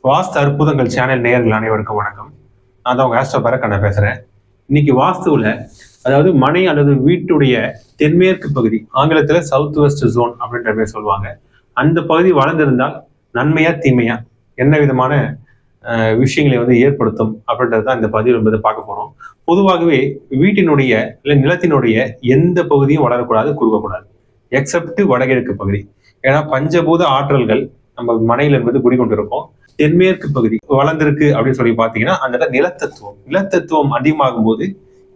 வாஸ்து அற்புதங்கள் சேனல் நேயர்கள் அனைவருக்கும் வணக்கம். நான் தான் உங்க ஆஸ்ட்ரோ பரக்கண்ண பேசுறேன். இன்னைக்கு வாஸ்துவில், அதாவது மனை அல்லது வீட்டுடைய தென்மேற்கு பகுதி, ஆங்கிலத்தில் சவுத் வெஸ்ட் ஜோன் அப்படின்ற பேர் சொல்லுவாங்க. அந்த பகுதி வளர்ந்திருந்தால் நன்மையா தீமையா, என்ன விதமான விஷயங்களை ஏற்படுத்தும் அப்படின்றது தான் இந்த பதிவு என்பதை பார்க்க போறோம். பொதுவாகவே வீட்டினுடைய இல்லை நிலத்தினுடைய எந்த பகுதியும் வளரக்கூடாது, குறுக்கக்கூடாது, எக்ஸப்ட் வடகிழக்கு பகுதி. ஏன்னா பஞ்சபூத ஆற்றல்கள் நம்ம மனையில் என்பது குடிக்கொண்டிருக்கும். தென்மேற்கு பகுதி வளர்ந்திருக்கு அப்படின்னு சொல்லி பாத்தீங்கன்னா அந்த நிலத்தத்துவம் அதிகமாகும் போது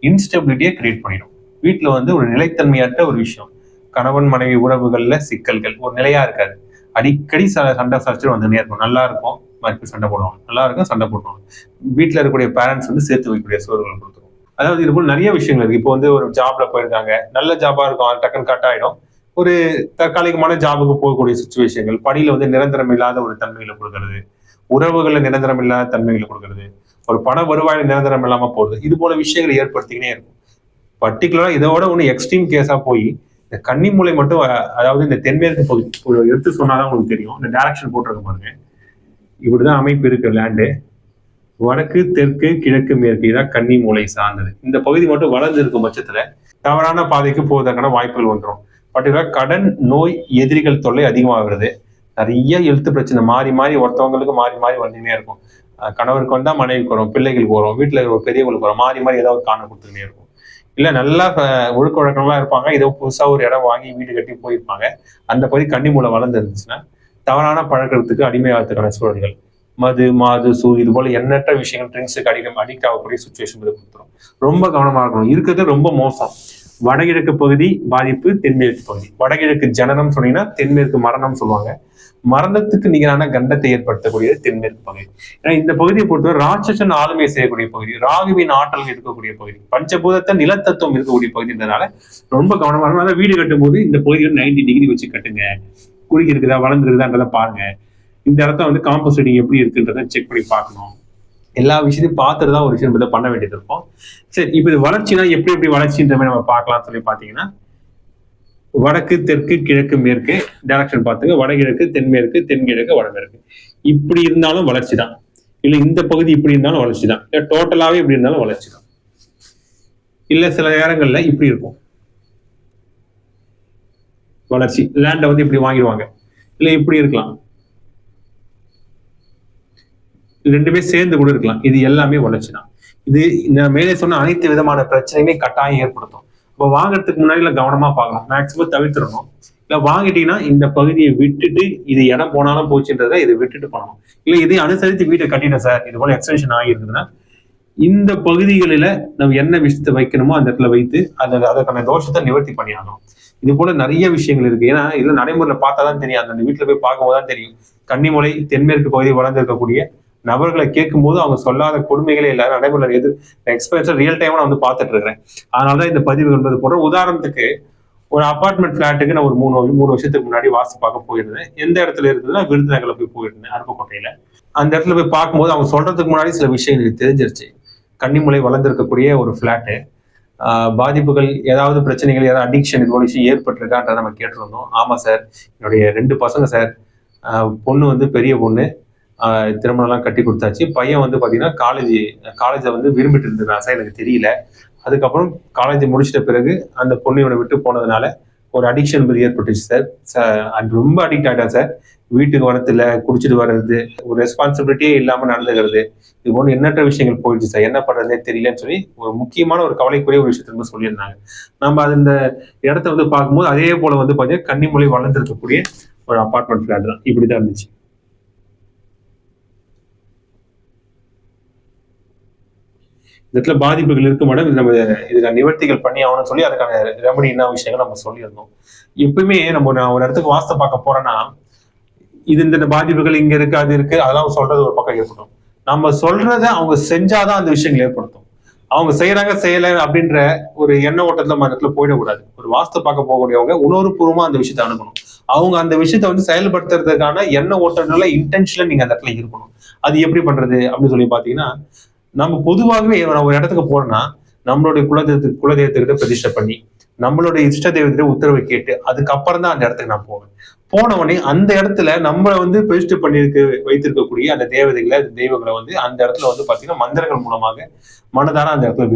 இன்ஸ்டபிலிட்டியை கிரியேட் பண்ணிடும். வீட்டுல ஒரு நிலைத்தன்மையற்ற ஒரு விஷயம், கணவன் மனைவி உறவுகள்ல சிக்கல்கள் ஒரு நிலையா இருக்காது. அடிக்கடி சண்டை சர்ச்சை வந்துனே இருக்கும். நல்லா இருக்கும், மறுபடியும் சண்டை போடுவாங்க, நல்லா இருக்கும், சண்டை போடுவாங்க. வீட்டுல இருக்கக்கூடிய பேரண்ட்ஸ் சேர்த்து வைக்கக்கூடிய சூழல்கள் கொடுத்துரும். அதாவது இது போல நிறைய விஷயங்கள் இருக்கு. இப்போ ஒரு ஜாப்ல போயிருக்காங்க, நல்ல ஜாபா இருக்கும், டக்குன்னு கட் ஆயிடும். ஒரு தற்காலிகமான ஜாபுக்கு போகக்கூடிய சுச்சுவேஷன்கள், பணியில நிரந்தரம் இல்லாத ஒரு தன்மைகளை கொடுக்கறது, உறவுகள்ல நிரந்தரம் இல்லாத தன்மைகளை கொடுக்கறது, ஒரு பண வருவாயில நிரந்தரம் இல்லாம போறது, இது போல விஷயங்களை ஏற்படுத்திக்கினே இருக்கும். பர்டிகுலரா இதோட எக்ஸ்ட்ரீம் கேஸா போய் இந்த கன்னிமூலை மட்டும், அதாவது இந்த தென்மேற்கு பகுதி ஒரு எடுத்து சொன்னாதான் உங்களுக்கு தெரியும். இந்த டைரக்ஷன் போட்டிருக்க பாருங்க, இப்படிதான் அமைப்பு இருக்கு. லேண்டு வடக்கு தெற்கு கிழக்கு மேற்கு, இதான் கன்னி மூலை சார்ந்தது. இந்த பகுதி மட்டும் வளர்ந்து இருக்கும் பட்சத்துல தவறான பாதைக்கு போவதற்கான வாய்ப்புகள் வந்துடும். பர்டிகுலரா கடன், நோய், எதிரிகள் தொல்லை அதிகமாகிறது. நிறைய எழுத்து பிரச்சனை மாறி மாறி ஒருத்தவங்களுக்கு மாறி மாறி வந்துனே இருக்கும். கணவருக்கு வந்தா மனைவிக்கு வரும், பிள்ளைகளுக்கு வரும், வீட்டுல பெரியவங்களுக்கு வரும், மாறி மாறி ஏதாவது காண கொடுத்துக்கிட்டே இருக்கும். இல்ல நல்லா ஒழுக்க வழக்கம்லாம் இருப்பாங்க, ஏதோ புதுசா ஒரு இடம் வாங்கி வீடு கட்டி போயிருப்பாங்க. அந்த பகுதி கன்னிமூலை வளர்ந்து இருந்துச்சுன்னா தவறான பழக்கத்துக்கு அடிமையாகிறதுக்கான சூழல்கள், மது மாது சூ இது போல எண்ணற்ற விஷயங்கள், ட்ரிங்க்ஸுக்கு அடிக்ட் ஆகக்கூடிய சுச்சுவேஷன் கொடுத்துரும். ரொம்ப கவனமா இருக்கணும். இருக்கிறது ரொம்ப மோசம். வடகிழக்கு பகுதி பாதிப்பு, தென்மேற்கு பகுதி. வடகிழக்கு ஜனனம் சொன்னீங்கன்னா தென்மேற்கு மரணம் சொல்லுவாங்க. மரணத்துக்கு நிகரான கண்டத்தை ஏற்படுத்தக்கூடியது தென்மேற்கு பகுதி. ஏன்னா இந்த பகுதியை பொறுத்தவரை ராட்சசன் ஆளுமை செய்யக்கூடிய பகுதி, ராகுவின் ஆற்றல் இருக்கக்கூடிய பகுதி, பஞ்சபூதத்தை நிலத்தத்துவம் இருக்கக்கூடிய பகுதின்றதுனால ரொம்ப கவனமா இருக்கும். அதாவது வீடு கட்டும் போது இந்த பகுதியை 90 டிகிரி வச்சு கட்டுங்க. குறுகி இருக்குதா வளர்ந்துருக்குதான்றதை பாருங்க. இந்த இடத்த காம்போசிட்டிங் எப்படி இருக்குன்றதை செக் பண்ணி பார்க்கணும். எல்லா விஷயத்தையும் பார்த்துட்டு தான் ஒரு விஷயம் பண்ண வேண்டியது இருக்கும். சரி, இப்ப இது வளர்ச்சினா எப்படி வளர்ச்சின்ற மாதிரி நம்ம பார்க்கலாம்னு சொல்லி பாத்தீங்கன்னா, வடக்கு தெற்கு கிழக்கு மேற்கு டைரக்ஷன் பார்த்துங்க. வடகிழக்கு தென்மேற்கு, தென்கிழக்கு வடமேற்கு. இப்படி இருந்தாலும் வளர்ச்சி தான், இல்ல இந்த பகுதி இப்படி இருந்தாலும் வளர்ச்சி தான், இல்ல டோட்டலாவே இப்படி இருந்தாலும் வளர்ச்சி தான். இல்ல சில நேரங்கள்ல இப்படி இருக்கும் வளர்ச்சி, லேண்டை இப்படி வாங்கிடுவாங்க, இல்ல இப்படி இருக்கலாம், ரெண்டுமே சேர்ந்து கூட இருக்கலாம். இது எல்லாமே வளர்ச்சி தான். இது நான் மேலே சொன்ன அனைத்து விதமான பிரச்சனையுமே கட்டாயம் ஏற்படுத்தும். இப்போ வாங்குறதுக்கு முன்னாடி கவனமா பார்க்கணும், மேக்சிமம் தவிர்த்துடணும். இல்ல வாங்கிட்டீங்கன்னா இந்த பகுதியை விட்டுட்டு, இது இடம் போனாலும் போச்சுன்றதை இதை விட்டுட்டு பண்ணணும். இல்ல இதை அனுசரித்து வீட்டை கட்டிட்டேன் சார், இது போல எக்ஸ்டென்ஷன் ஆகிருக்குதுன்னா இந்த பகுதிகளில நம்ம என்ன விஷயத்தை வைக்கணுமோ அந்த இடத்துல வைத்து அதற்கான தோஷத்தை நிவர்த்தி பண்ணிடணும். இது போல நிறைய விஷயங்கள் இருக்கு. ஏன்னா இதுல நடைமுறையில பார்த்தாதான் தெரியும், அந்த வீட்டுல போய் பார்க்கும்போதுதான் தெரியும். கன்னிமூலை தென்மேற்கு பகுதி வளர்ந்திருக்கக்கூடிய நபர்களை கேட்கும் போது அவங்க சொல்லாத கொடுமைகளே எல்லாரும் நடைமுறை எக்ஸ்பீரியன்ஸ் ரியல் டைமா நான் பார்த்துட்டு இருக்கிறேன். அதனாலதான் இந்த பதிவு என்பது போன்ற. உதாரணத்துக்கு ஒரு அபார்ட்மெண்ட் பிளாட்டுக்கு நான் ஒரு மூணு வருஷத்துக்கு முன்னாடி வாஸ்து பார்க்க போயிருந்தேன். எந்த இடத்துல இருந்ததுன்னா விருதுநகர்ல போய் போயிருந்தேன், அருப்புக்கோட்டையில. அந்த இடத்துல போய் பார்க்கும்போது அவங்க சொல்றதுக்கு முன்னாடி சில விஷயங்கள் எனக்கு தெரிஞ்சிருச்சு. கன்னிமூலை வளர்ந்திருக்கக்கூடிய ஒரு பிளாட்டு, பாதிப்புகள் ஏதாவது பிரச்சனைகள், ஏதாவது அடிக்ஷன் இது போல விஷயம் ஏற்பட்டிருக்கான்றதை நம்ம கேட்டிருந்தோம். ஆமா சார், என்னுடைய 2 பசங்க சார், பொண்ணு பெரிய பொண்ணு, திருமணம்லாம் கட்டி கொடுத்தாச்சு. பையன் பாத்தீங்கன்னா காலேஜை விரும்பிட்டு இருந்தது சார், எனக்கு தெரியல. அதுக்கப்புறம் காலேஜ் முடிச்சிட்ட பிறகு அந்த பொண்ணு இவனை விட்டு போனதுனால ஒரு அடிக்ஷன் ஏற்பட்டுச்சு சார். ரொம்ப அடிக்ட் ஆகிட்டான் சார். வீட்டுக்கு வரதில்ல, குடிச்சிட்டு வர்றது, ஒரு ரெஸ்பான்சிபிலிட்டியே இல்லாம நடந்துக்கிறது, இது போல எண்ணற்ற விஷயங்கள் போயிடுச்சு சார், என்ன பண்றதுனே தெரியலன்னு சொல்லி ஒரு முக்கியமான ஒரு கவலைக்குரிய ஒரு விஷயத்த சொல்லியிருந்தாங்க. நம்ம அது இந்த இடத்த பார்க்கும்போது அதே போல பாத்தீங்கன்னா கன்னிமூலை வளர்ந்துருக்கக்கூடிய ஒரு அபார்ட்மெண்ட் பிளாட் தான். இப்படிதான் இருந்துச்சு. இதுல பாதிப்புகள் இருக்கு மேடம், இது நம்ம இதுல நிவர்த்திகள் பண்ணி ஆகணும்னு சொல்லி அதுக்கான ரெமடி என்ன விஷயங்கள் நம்ம சொல்லியிருந்தோம். எப்பவுமே நான் ஒரு இடத்துக்கு வாஸ்து பார்க்க போறேன்னா, இது இந்த பாதிப்புகள் இங்க இருக்கு, அது இருக்கு, அதெல்லாம் சொல்றது ஒரு பக்கம் இருக்கட்டும். நம்ம சொல்றத அவங்க செஞ்சாதான் அந்த விஷயங்கள் ஏற்படுத்தும். அவங்க செய்யறாங்க செய்யல அப்படின்ற ஒரு எண்ண ஓட்டத்துல நம்ம இடத்துல போயிடக்கூடாது. ஒரு வாஸ்து பார்க்க போகக்கூடியவங்க உணர்வுபூர்வமா அந்த விஷயத்தை அணுகணும். அவங்க அந்த விஷயத்த செயல்படுத்துறதுக்கான எண்ண ஓட்டத்துல இன்டென்ஷன்ல நீங்க அந்த இடத்துல இருக்கணும். அது எப்படி பண்றது அப்படின்னு சொல்லி பாத்தீங்கன்னா, நம்ம பொதுவாகவே ஒரு இடத்துக்கு போறோம்னா நம்மளுடைய குலதெய்வத்துக்கிட்ட பிரதிஷ்டை பண்ணி, நம்மளுடைய இஷ்ட தெய்வத்திட்ட உத்தரவை கேட்டு அதுக்கப்புறம் தான் அந்த இடத்துக்கு நான் போவேன். போன உடனே அந்த இடத்துல நம்மளை வந்து பெஸ்ட் வைத்திருக்கக்கூடிய அந்த தேவதைகளை தெய்வங்களை வந்து அந்த இடத்துல வந்து பாத்தீங்கன்னா மந்திரங்கள் மூலமாக மனதார அந்த இடத்துல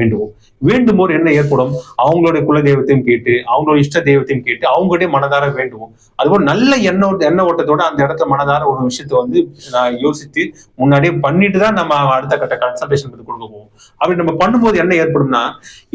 வேண்டும் போது என்ன ஏற்படும், அவங்களுடைய குல தெய்வத்தையும் கேட்டு அவங்களோட இஷ்ட தெய்வத்தையும் கேட்டு அவங்களுடைய மனதார வேண்டுவோம். அதுபோல் நல்ல எண்ண ஓட்டத்தோட அந்த இடத்துல மனதார ஒரு விஷயத்த வந்து நான் யோசித்து முன்னாடியே பண்ணிட்டு தான் நம்ம அடுத்த கட்ட கன்சல்டேஷன் கொடுக்க போவோம். அப்படி நம்ம பண்ணும்போது என்ன ஏற்படும்னா,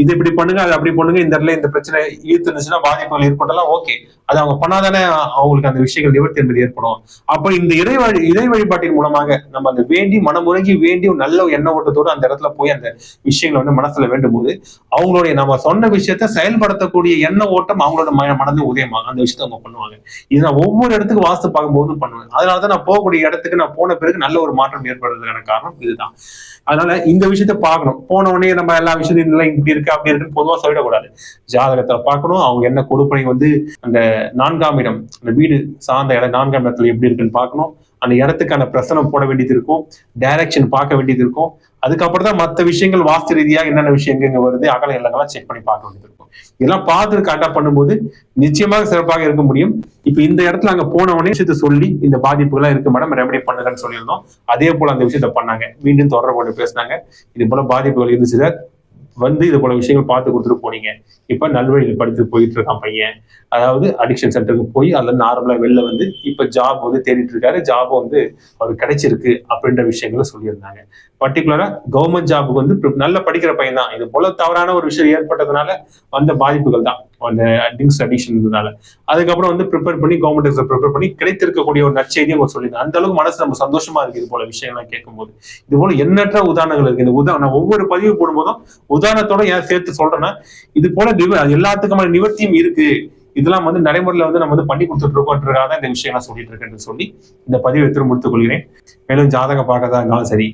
இது இப்படி பண்ணுங்க, அது அப்படி பண்ணுங்க, இந்த இடத்துல இந்த பிரச்சனை ஈர்த்துச்சுன்னா பாதிப்புகள் ஏற்படலாம். ஓகே, அது அவங்க பண்ணாதானே அவங்களுக்கு அந்த விஷயங்கள் நிவர்த்தி என்பது ஏற்படும். அப்ப இந்த இறை வழிபாட்டின் மூலமாக நம்ம அந்த வேண்டி மனமுறங்கி வேண்டி நல்ல எண்ண ஓட்டத்தோடு அந்த இடத்துல போய் அந்த விஷயங்களை வந்து மனசுல வேண்டும் போது அவங்களுடைய நம்ம சொன்ன விஷயத்த செயல்படுத்தக்கூடிய எண்ண ஓட்டம் அவங்களோட மனதில் உதயமாகும். அந்த விஷயத்த அவங்க பண்ணுவாங்க. இது நான் ஒவ்வொரு இடத்துக்கு வாஸ்து பார்க்கும்போதும் பண்ணுவேன். அதனாலதான் நான் போகக்கூடிய இடத்துக்கு நான் போன பிறகு நல்ல ஒரு மாற்றம் ஏற்படுறதுக்கான காரணம் இதுதான். அதனால இந்த விஷயத்த பார்க்கணும். போன உடனே நம்ம எல்லா விஷயத்தையும் இப்படி இருக்கு அப்படி இருக்குன்னு பொதுவா சொல்லிடக்கூடாது. ஜாதகத்தை பார்க்கணும். அவங்க என்ன கொடுப்பனை வந்து அந்த 4ஆம் இடம், அந்த வீடு சார்ந்த இடம் 4ஆம் இடத்துல எப்படி இருக்குன்னு பார்க்கணும். அந்த இடத்துக்கான பிரசனம் போட வேண்டியது இருக்கும், டைரக்ஷன் பார்க்க வேண்டியது இருக்கும். அதுக்கப்புறம் தான் மற்ற விஷயங்கள் வாஸ்து ரீதியா என்னென்ன விஷயம் எங்க வருது, அகல இல்லங்கெல்லாம் செக் பண்ணி பார்க்க வேண்டியது இருக்கும். இதெல்லாம் பார்த்து கரெக்டா பண்ணும்போது நிச்சயமாக சிறப்பாக இருக்க முடியும். இப்ப இந்த இடத்துல அங்க போன உடனே விஷயத்த சொல்லி இந்த பாதிப்புகள்லாம் இருக்கு மேடம், ரெமடி பண்ணுங்கன்னு சொல்லியிருந்தோம். அதே போல அந்த விஷயத்த பண்ணாங்க. மீண்டும் தொடர்பு கொண்டு பேசினாங்க. இது போல பாதிப்புகள் இருந்துச்சு சார், வந்து இது போல விஷயங்கள் பார்த்து கொடுத்துட்டு போனீங்க. இப்ப நல்வழியில் படித்து போயிட்டு இருக்கான் பையன். அதாவது அடிக்ஷன் சென்டருக்கு போய் அதுல நார்மலா வெளில வந்து இப்ப ஜாப் வந்து தேடிட்டு இருக்காரு. ஜாப் வந்து அவருக்கு கிடைச்சிருக்கு அப்படின்ற விஷயங்களை சொல்லியிருந்தாங்க. பர்டிகுலரா கவர்மெண்ட் ஜாபுக்கு வந்து நல்ல படிக்கிற பையன் தான். இது போல தவறான ஒரு விஷயம் ஏற்பட்டதுனால வந்த பாதிப்புகள் தான் அந்த ட்ரிங்க்ஸ் அடிக்ஷன்னால. அதுக்கப்புறம் வந்து ப்ரிப்பேர் பண்ணி கவர்மெண்ட் எக்ஸாம் ப்ரிப்பேர் பண்ணி கிடைத்திருக்கக்கூடிய ஒரு நற்செய்தியும் அவங்க சொல்லியிருந்தாங்க. அந்த அளவுக்கு மனசு நம்ம சந்தோஷமா இருக்கு இது போல விஷயங்கள்லாம் கேட்கும்போது. இது போல எண்ணற்ற உதாரணங்கள் இருக்கு. இந்த நான் ஒவ்வொரு பதிவு போடும்போதும் உதாரணத்தோட ஏன் சேர்த்து சொல்றேன்னா, இது போல எல்லாத்துக்குமான நிவர்த்தியும் இருக்கு. இதெல்லாம் வந்து நடைமுறையில வந்து நம்ம வந்து பண்ணி கொடுத்துட்டு இருக்கோன்றதுக்காக தான் இந்த விஷயம் நான் சொல்லிட்டு இருக்கேன்னு சொல்லி இந்த பதிவை எடுத்து முடித்துக் கொள்கிறேன். மேலும் ஜாதகம் பார்க்கறதா இருந்தாலும் சரி,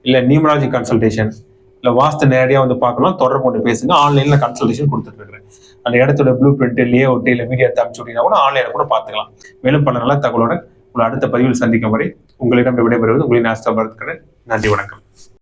இல்ல நியூமராலஜி கன்சல்டேஷன், இல்ல வாஸ்து நேரடியா வந்து பார்க்கலாம், தொடர்பு கொண்டு பேசுங்க. ஆன்லைன்ல கன்சல்டேஷன் கொடுத்துட்டு இருக்கிறேன். அந்த இடத்தோட ப்ளூ பிரிண்ட், லேஅவுட், இல்ல மீடியா அனுப்பிச்சு விட்டீங்கன்னா கூட ஆன்லைன்ல கூட பார்த்துக்கலாம். மேலும் பல நல்ல தகவலுடன் உங்களை அடுத்த பதிவில் சந்திக்கும் வரை உங்களிடம் விடைபெறுவது உங்களின் ஆஸ்தா பரத்கரன். நன்றி, வணக்கம்.